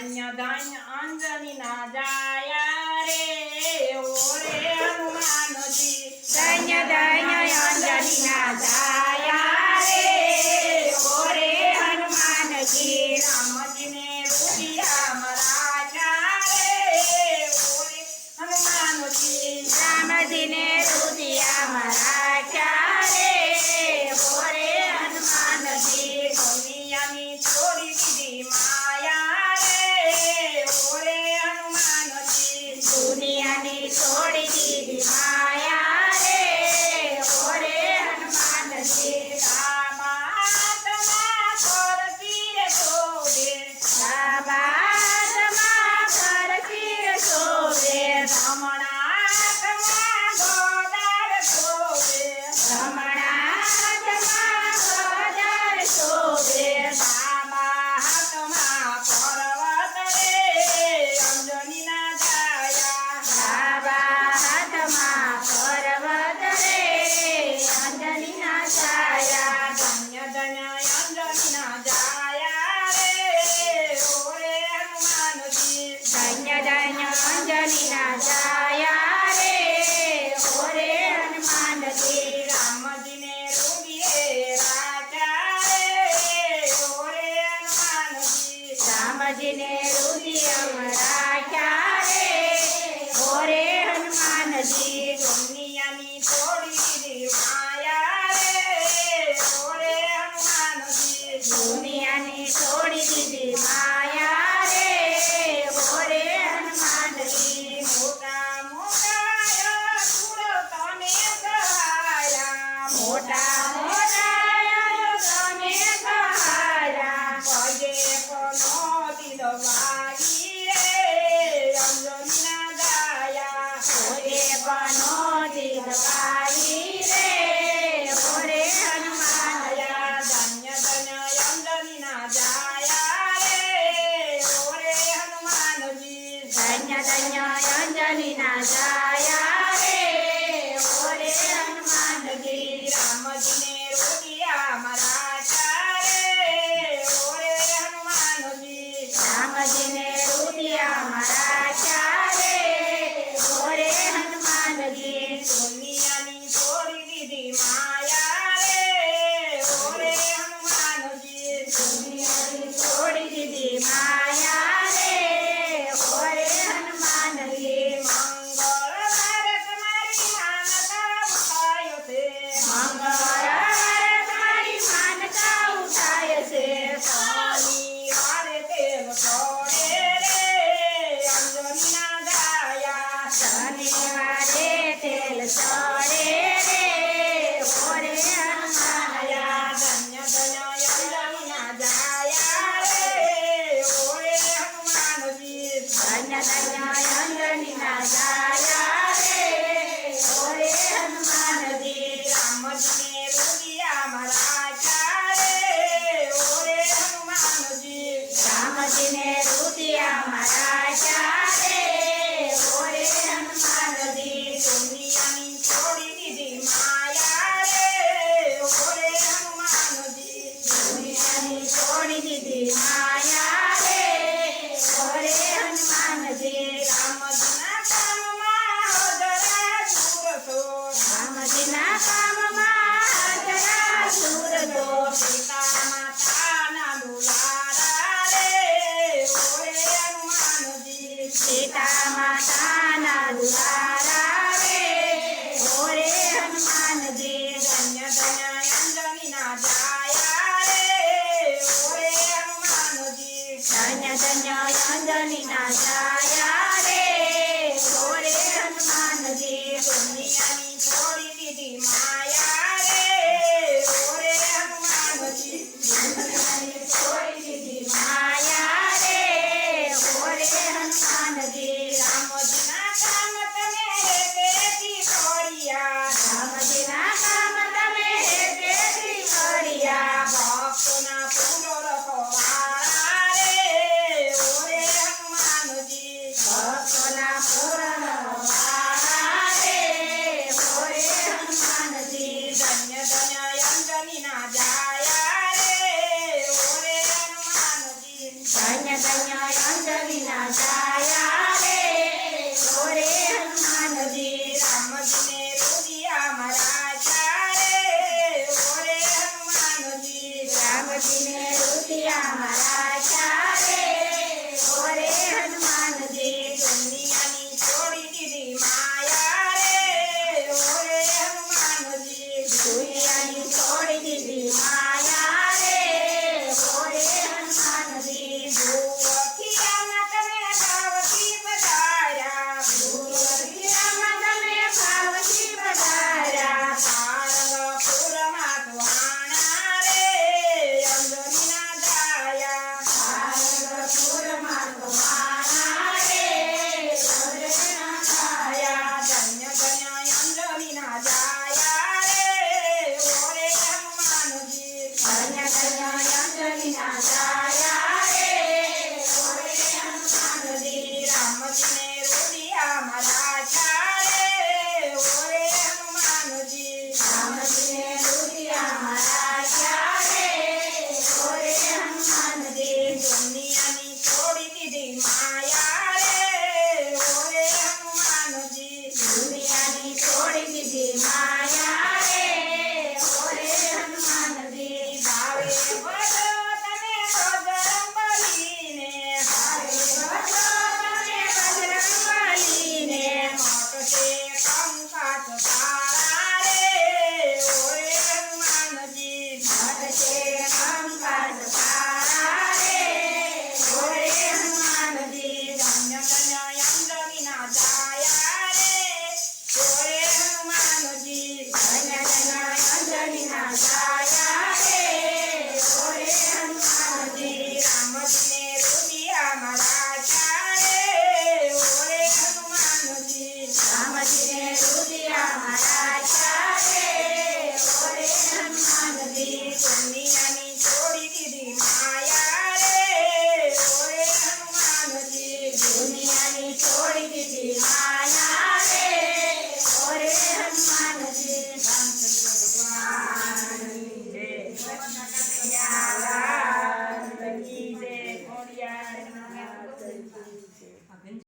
ધન્ય ધન્ય અંજની ના જાયા રે ઓરે હનુમાનજી ધન્ય ધન્ય અંજની ના જાયા રે ઓરે હનુમાનજી રામજીને રૂપિયા મરાયા રે ઓરે હનુમાનજી રામજીને રુદિયા મરાઠ્યા રે ઓરે હનુમાનજી દુનિયાની છોડી દીધી માયા રે ઓરે હનુમાનજી દુનિયાની છોડી દીધી માયા રે ઓરે હનુમાનજી બાબાતમાં ફરતી રે શોભે બાબાતમાં ફરતી શોભે રમણાતમાં ગોદાર શોભે રમણાતમાં ગોદર શોભે બાબા હાથમાં પર્વત રે અંજનીના જાયા બાબા હાથમાં પર્વત રે અંજનીના છાયા ધન્ય ધન્ય અંજનીના જાયા રે ઓરે હનુમાનજી ધન્ય ધન્ય અંજનીના છાયા રે ઓરે હનુમાનજી રામજીને રૂપિયે રાજા રે ઓરે હનુમાનજી રામજીને રુદિયમ રાખ્યા રે ઓરે હનુમાનજી દુનિયાની છોડી દીધી માયા રે ઓરે હનુમાનજી દુનિયાની છોડી દીધી માયા રે ઓરે હનુમાનજી મોટા મોટા અસુરો તમે સહાયા મોટા મોટા તમે સહાયા પગે પનો દીધો વાગી રે અંજનીના જાયા ઓરે બનો દિલવારી રે ઓરે હનુમાનયા ધન્ય ધન્ય અંજનીના જાયા રે ઓરે હનુમાનજી ધન્ય ધન્ય અંજનીના જાયા રે ઓરે હનુમાનજી રામજીને રૂપિયા મરાઠા રે ઓરે હનુમાનજી રામજીને રુદિયા મરાઠ્યા રે ઓરે હનુમાનજી દુનિયાની છોડી દીધી માયા રે ઓરે હનુમાનજી દુનિયાની છોડી દીધી માયા રે ઓરે હનુમાનજી મંગળવારે તમારી માનતા ઉઠાયો છે મંગળવારે તમારી માનતા ઉઠાય છે શનિવારે તેલ છોડે રે અંજનીના જાયા શનિવારે તેલ ચડે રે ઓરે હનુમાનયા ધન્ય ધન્ય અંજનીના જાયા રે ઓરે હનુમાનજી ધન્ય ધન્ય અંજનીના જાયા રે ઓરે હનુમાનજી રામજીને રૂપિયા મરાઠા રે ઓરે હનુમાનજી રામજીને રુદિયા મરાઠ્યા રે ઓરે હનુમાનજી દુનિયાની છોડી દીધી માયા રે ઓરે હનુમાનજી દુનિયાની છોડી દીધી માયા રે ઓરે હનુમાનજી રામજીના કામમાં જરા સુરતો રામજીના કામમાં જરા સુરતો સીતા માતાના દુલારા રે ઓરે હનુમાનજી સીતા માતાના દુલારા રે ઓરે હનુમાનજી ધન્ય ધન્ય અંજનીના જાયા રે ઓરે હનુમાનજી ધન્ય ધન્ય અંજનીના છાયા રે